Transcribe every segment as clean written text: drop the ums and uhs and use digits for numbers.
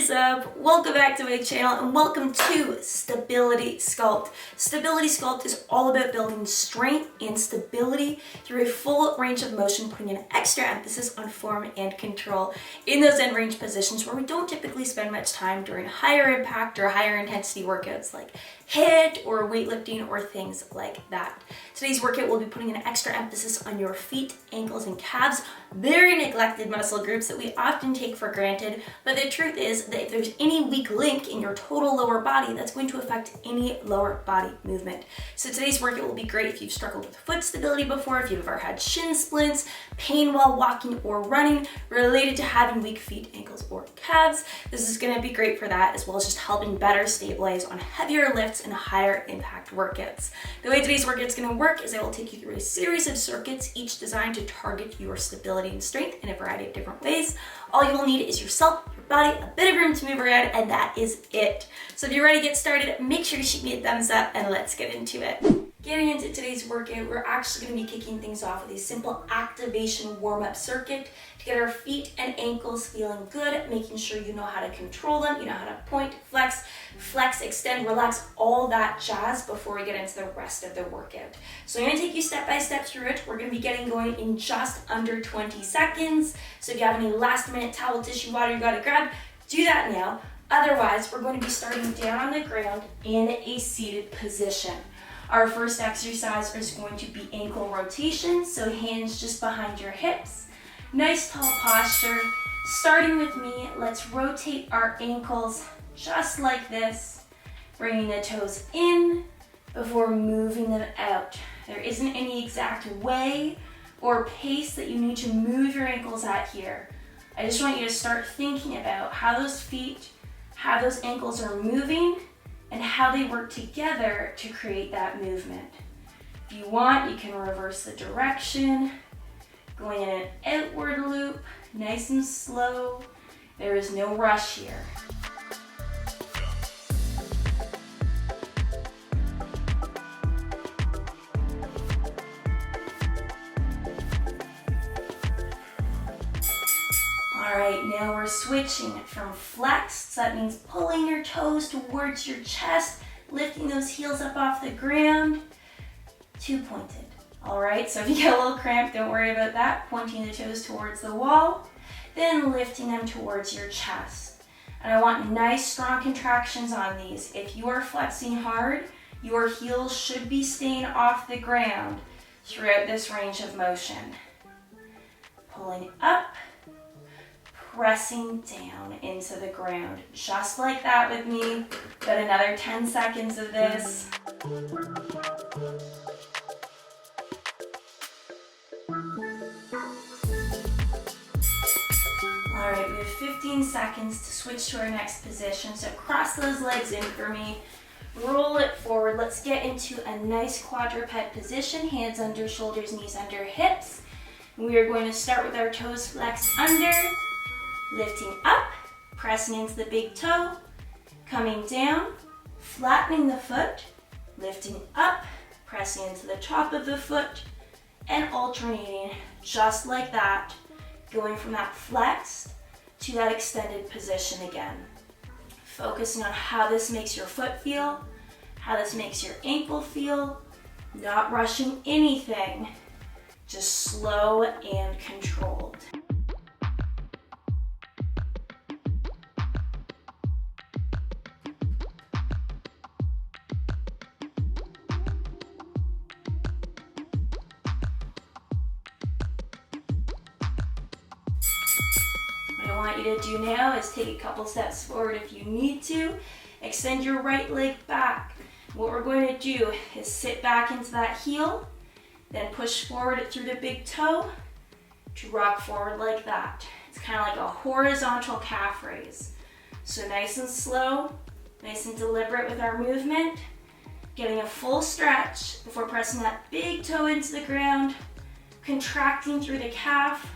is up? Welcome back to my channel and welcome to Stability Sculpt. Stability Sculpt is all about building strength and stability through a full range of motion, putting an extra emphasis on form and control in those end range positions where we don't typically spend much time during higher impact or higher intensity workouts like HIIT or weightlifting or things like that. Today's workout will be putting an extra emphasis on your feet, ankles, and calves, very neglected muscle groups that we often take for granted, but the truth is that if there's any weak link in your total lower body, that's going to affect any lower body movement. So today's workout will be great if you've struggled with foot stability before, if you've ever had shin splints, pain while walking or running related to having weak feet, ankles, or calves. This is going to be great for that, as well as just helping better stabilize on heavier lifts and higher impact workouts. The way today's workout is going to work is I will take you through a series of circuits, each designed to target your stability and strength in a variety of different ways. All you will need is yourself, your body, a bit of room to move around, and that is it. So if you're ready to get started, make sure to shoot me a thumbs up and let's get into it. Getting into today's workout, we're actually going to be kicking things off with a simple activation warm-up circuit to get our feet and ankles feeling good, making sure you know how to control them, you know how to point, flex, extend, relax, all that jazz before we get into the rest of the workout. So I'm going to take you step by step through it. We're going to be getting going in just under 20 seconds. So if you have any last minute towel, tissue, water you got to grab, do that now. Otherwise, we're going to be starting down on the ground in a seated position. Our first exercise is going to be ankle rotation, so hands just behind your hips. Nice tall posture. Starting with me, let's rotate our ankles just like this, bringing the toes in before moving them out. There isn't any exact way or pace that you need to move your ankles at here. I just want you to start thinking about how those feet, how those ankles are moving, and how they work together to create that movement. If you want, you can reverse the direction, going in an outward loop, nice and slow. There is no rush here. All right, now we're switching from flexed, so that means pulling your toes towards your chest, lifting those heels up off the ground, to pointed. All right, so if you get a little cramp, don't worry about that. Pointing the toes towards the wall, then lifting them towards your chest. And I want nice, strong contractions on these. If you are flexing hard, your heels should be staying off the ground throughout this range of motion. Pulling up, pressing down into the ground. Just like that with me. Got another 10 seconds of this. All right, we have 15 seconds to switch to our next position. So cross those legs in for me. Roll it forward. Let's get into a nice quadruped position. Hands under shoulders, knees under hips. We are going to start with our toes flexed under. Lifting up, pressing into the big toe, coming down, flattening the foot, lifting up, pressing into the top of the foot, and alternating just like that, going from that flexed to that extended position again. Focusing on how this makes your foot feel, how this makes your ankle feel, not rushing anything, just slow and controlled. What I want you to do now is take a couple steps forward if you need to. Extend your right leg back. What we're going to do is sit back into that heel, then push forward through the big toe to rock forward like that. It's kind of like a horizontal calf raise. So nice and slow, nice and deliberate with our movement. Getting a full stretch before pressing that big toe into the ground, contracting through the calf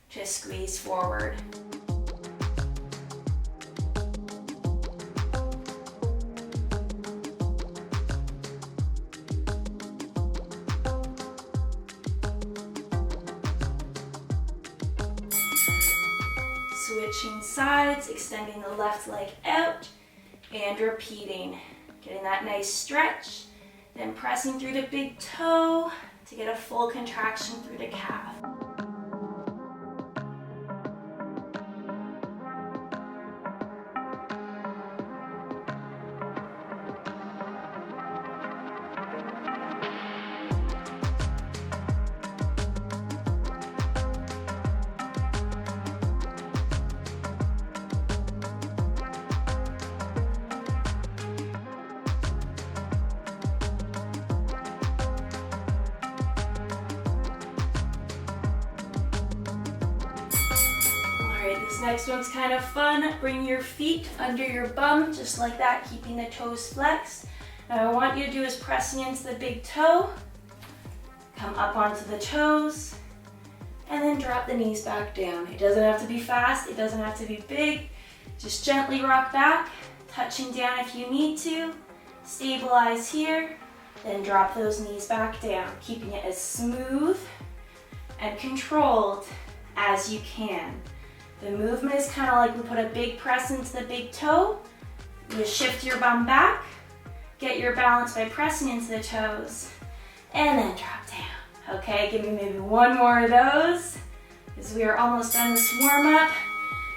to squeeze forward. switching sides, extending the left leg out, and repeating. Getting that nice stretch, then pressing through the big toe to get a full contraction through the calf. This next one's kind of fun. Bring your feet under your bum, just like that, keeping the toes flexed. Now what I want you to do is pressing into the big toe, come up onto the toes, and then drop the knees back down. It doesn't have to be fast, it doesn't have to be big. Just gently rock back, touching down if you need to. Stabilize here, then drop those knees back down, keeping it as smooth and controlled as you can. The movement is kind of like we put a big press into the big toe. You shift your bum back, get your balance by pressing into the toes, and then drop down. Okay, give me maybe one more of those, because we are almost done this warm-up.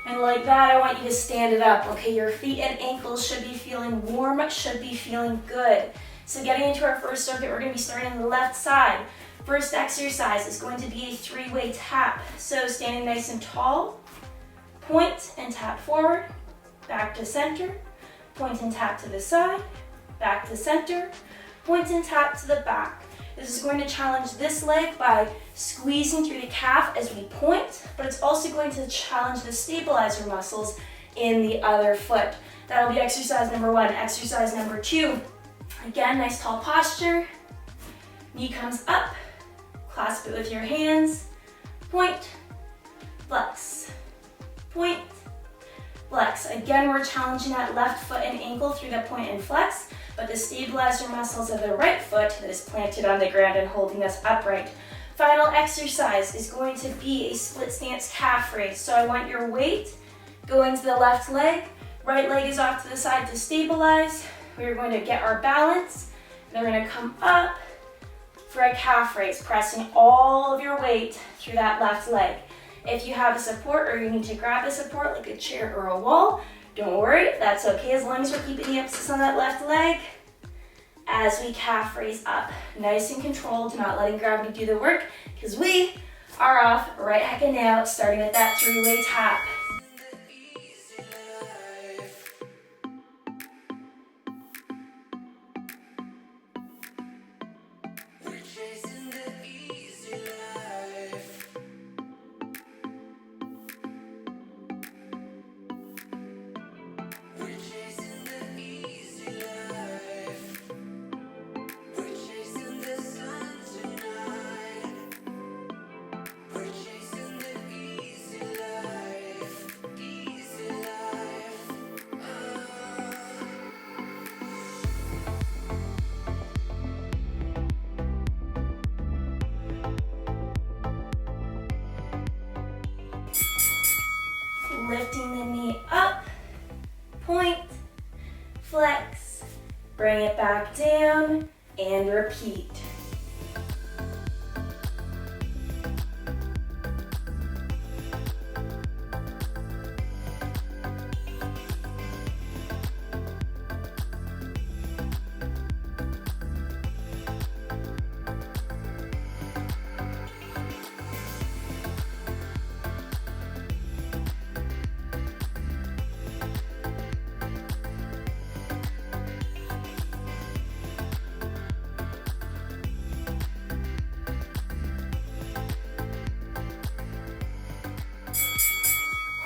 And like that, I want you to stand it up. Okay, your feet and ankles should be feeling warm, should be feeling good. So getting into our first circuit, we're going to be starting on the left side. First exercise is going to be a 3-way tap. So standing nice and tall, point and tap forward, back to center, point and tap to the side, back to center, point and tap to the back. This is going to challenge this leg by squeezing through the calf as we point, but it's also going to challenge the stabilizer muscles in the other foot. That'll be exercise number 1. Exercise number 2. Again, nice tall posture. Knee comes up, clasp it with your hands, point, flex. Point, flex. Again, we're challenging that left foot and ankle through the point and flex, but the stabilizer muscles of the right foot that is planted on the ground and holding us upright. Final exercise is going to be a split stance calf raise. So I want your weight going to the left leg. Right leg is off to the side to stabilize. We're going to get our balance. Then we're going to come up for a calf raise, pressing all of your weight through that left leg. If you have a support or you need to grab a support like a chair or a wall, don't worry, that's okay as long as we're keeping the emphasis on that left leg as we calf raise up. Nice and controlled, not letting gravity do the work, because we are off right heckin' now, starting with that 3-way tap. Lifting the knee up, point, flex, bring it back down, and repeat.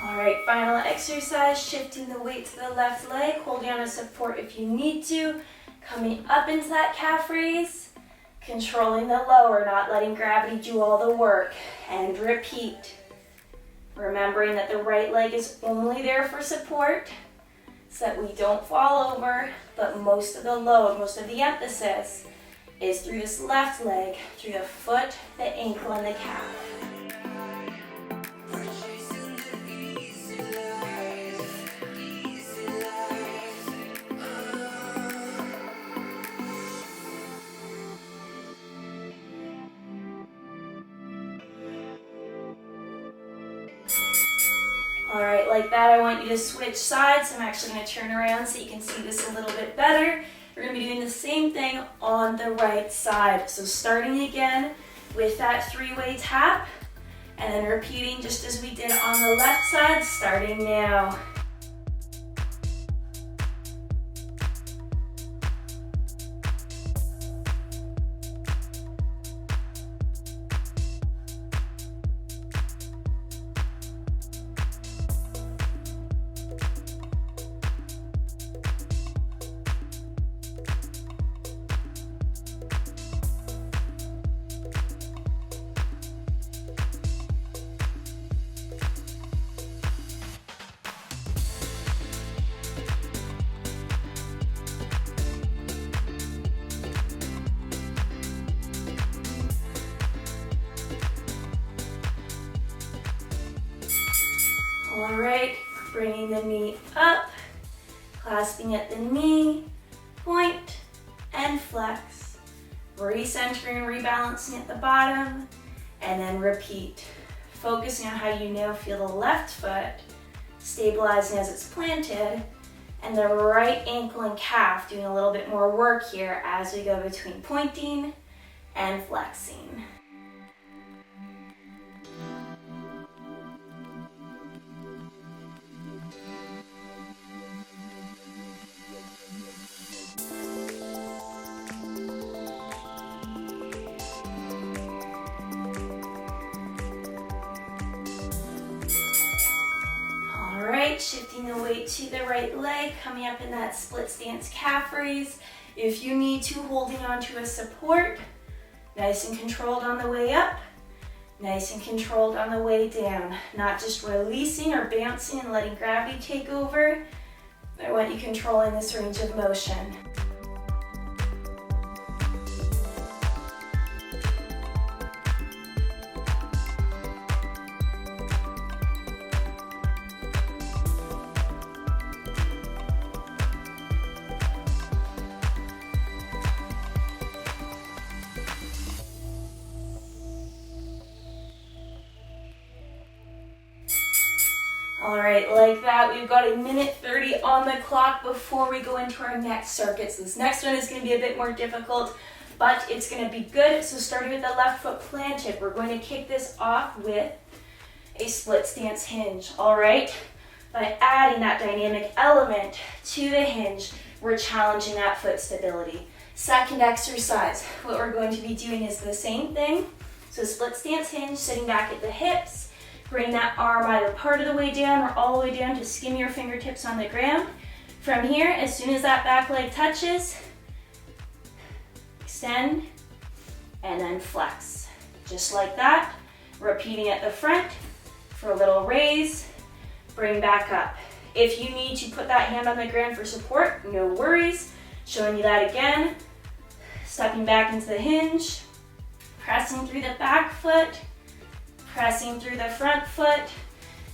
Alright, final exercise, shifting the weight to the left leg, holding on to support if you need to, coming up into that calf raise, controlling the lower, not letting gravity do all the work, and repeat. Remembering that the right leg is only there for support, so that we don't fall over, but most of the load, most of the emphasis is through this left leg, through the foot, the ankle, and the calf. Like that, I want you to switch sides. I'm actually going to turn around so you can see this a little bit better. We're going to be doing the same thing on the right side. So starting again with that 3-way tap, and then repeating just as we did on the left side, starting now. All right, bringing the knee up, clasping at the knee, point, and flex. Recentering, rebalancing at the bottom, and then repeat. Focusing on how you now feel the left foot, stabilizing as it's planted, and the right ankle and calf doing a little bit more work here as we go between pointing and flexing. Shifting the weight to the right leg, coming up in that split stance calf raise. If you need to, holding on to a support, nice and controlled on the way up, nice and controlled on the way down. Not just releasing or bouncing and letting gravity take over. I want you controlling this range of motion. All right, like that, we've got 1:30 on the clock before we go into our next circuit. So this next one is going to be a bit more difficult, but it's going to be good. So starting with the left foot planted, we're going to kick this off with a split stance hinge, all right? By adding that dynamic element to the hinge, we're challenging that foot stability. Second exercise, what we're going to be doing is the same thing. So split stance hinge, sitting back at the hips. Bring that arm either part of the way down or all the way down to skim your fingertips on the ground. From here, as soon as that back leg touches, extend and then flex. Just like that, repeating at the front for a little raise, bring back up. If you need to put that hand on the ground for support, no worries. Showing you that again. Stepping back into the hinge, pressing through the back foot, pressing through the front foot,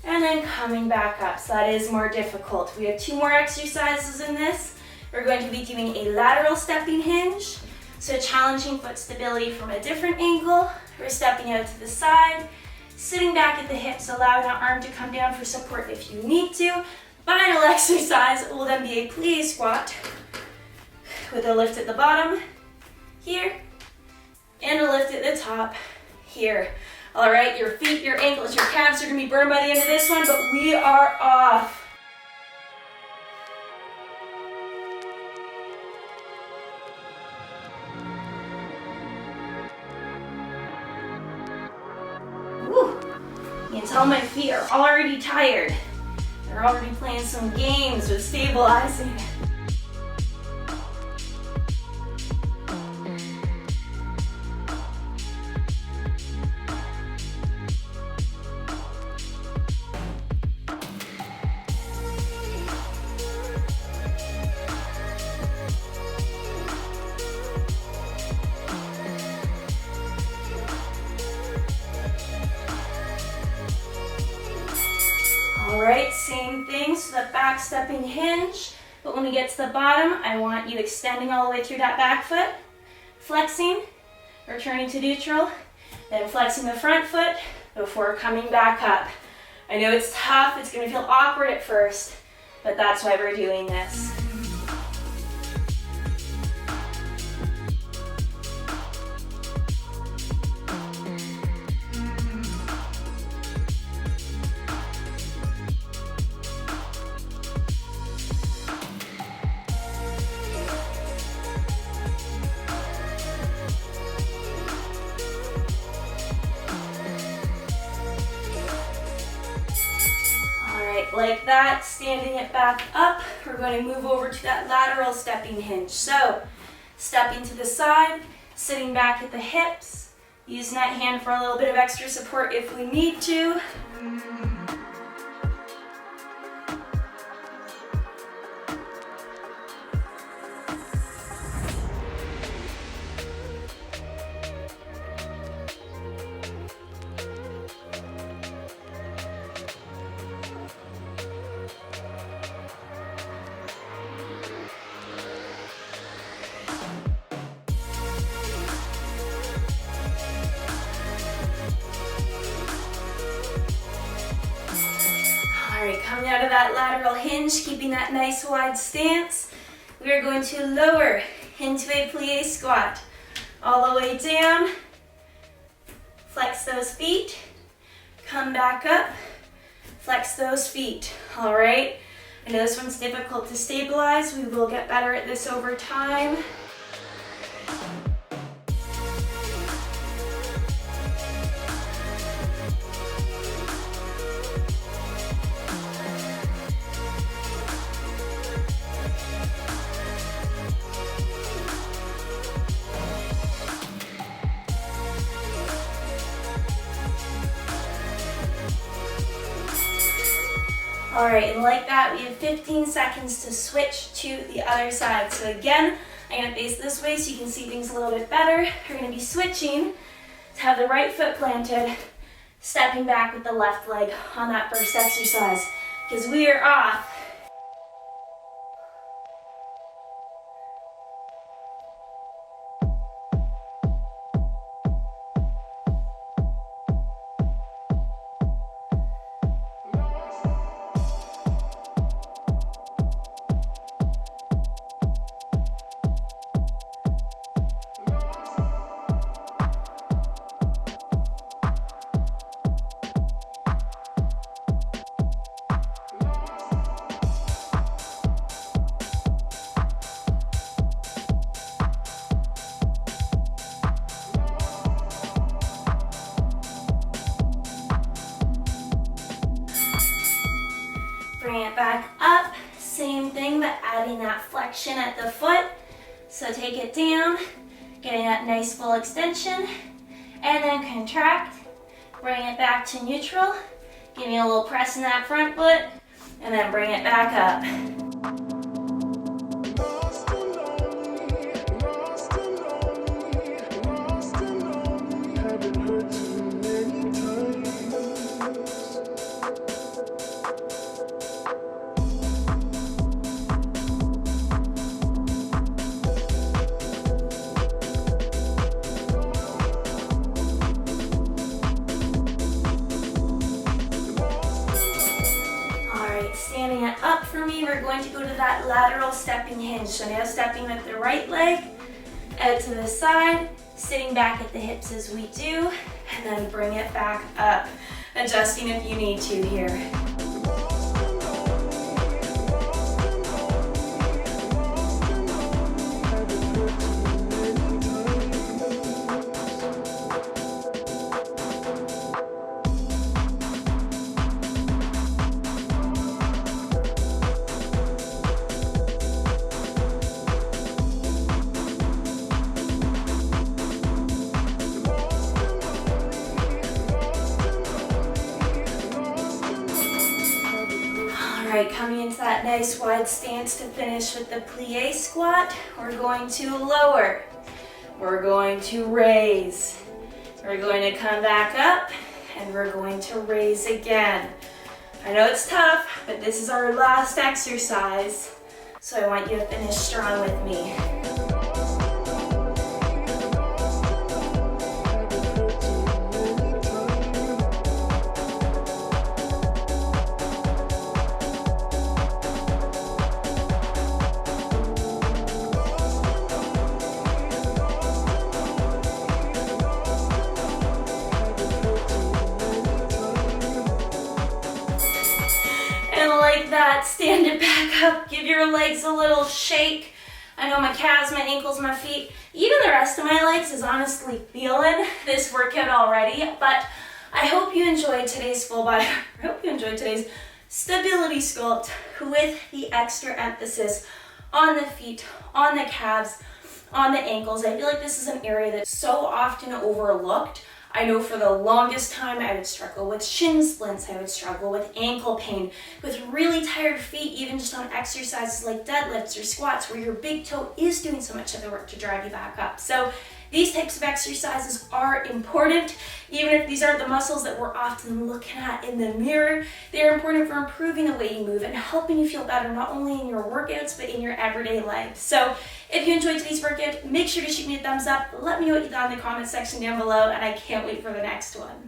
and then coming back up. So that is more difficult. We have 2 more exercises in this. We're going to be doing a lateral stepping hinge. So challenging foot stability from a different angle. We're stepping out to the side, sitting back at the hips, allowing that arm to come down for support if you need to. Final exercise will then be a plie squat with a lift at the bottom here and a lift at the top here. All right, your feet, your ankles, your calves are gonna be burned by the end of this one, but we are off. Woo. You can tell my feet are already tired. They're already playing some games with stabilizing. All right, same thing, so the back stepping hinge, but when we get to the bottom, I want you extending all the way through that back foot, flexing, returning to neutral, then flexing the front foot before coming back up. I know it's tough, it's gonna feel awkward at first, but that's why we're doing this. Like that, standing it back up, we're going to move over to that lateral stepping hinge. So, stepping to the side, sitting back at the hips, using that hand for a little bit of extra support if we need to. Alright, coming out of that lateral hinge, keeping that nice wide stance, we are going to lower into a plie squat. All the way down, flex those feet, come back up, flex those feet. Alright, I know this one's difficult to stabilize, we will get better at this over time. All right, and like that, we have 15 seconds to switch to the other side. So again, I'm gonna face this way so you can see things a little bit better. We're gonna be switching to have the right foot planted, stepping back with the left leg on that first exercise, because we are off. Bring it back up, same thing, but adding that flexion at the foot. So take it down, getting that nice full extension, and then contract, bring it back to neutral, give me a little press in that front foot, and then bring it back up. Standing it up for me, we're going to go to that lateral stepping hinge. So now stepping with the right leg, out to the side, sitting back at the hips as we do, and then bring it back up, adjusting if you need to here. Alright, coming into that nice wide stance to finish with the plie squat, we're going to lower, we're going to raise, we're going to come back up, and we're going to raise again. I know it's tough, but this is our last exercise, so I want you to finish strong with me. it back up. Give your legs a little shake. I know my calves, my ankles, my feet, even the rest of my legs is honestly feeling this workout already, but I hope you enjoyed today's full body. I hope you enjoyed today's stability sculpt with the extra emphasis on the feet, on the calves, on the ankles. I feel like this is an area that's so often overlooked. I know for the longest time I would struggle with shin splints, I would struggle with ankle pain, with really tired feet, even just on exercises like deadlifts or squats where your big toe is doing so much of the work to drive you back up. So these types of exercises are important, even if these aren't the muscles that we're often looking at in the mirror. They're important for improving the way you move and helping you feel better, not only in your workouts, but in your everyday life. So if you enjoyed today's workout, make sure to shoot me a thumbs up. Let me know what you thought in the comment section down below, and I can't wait for the next one.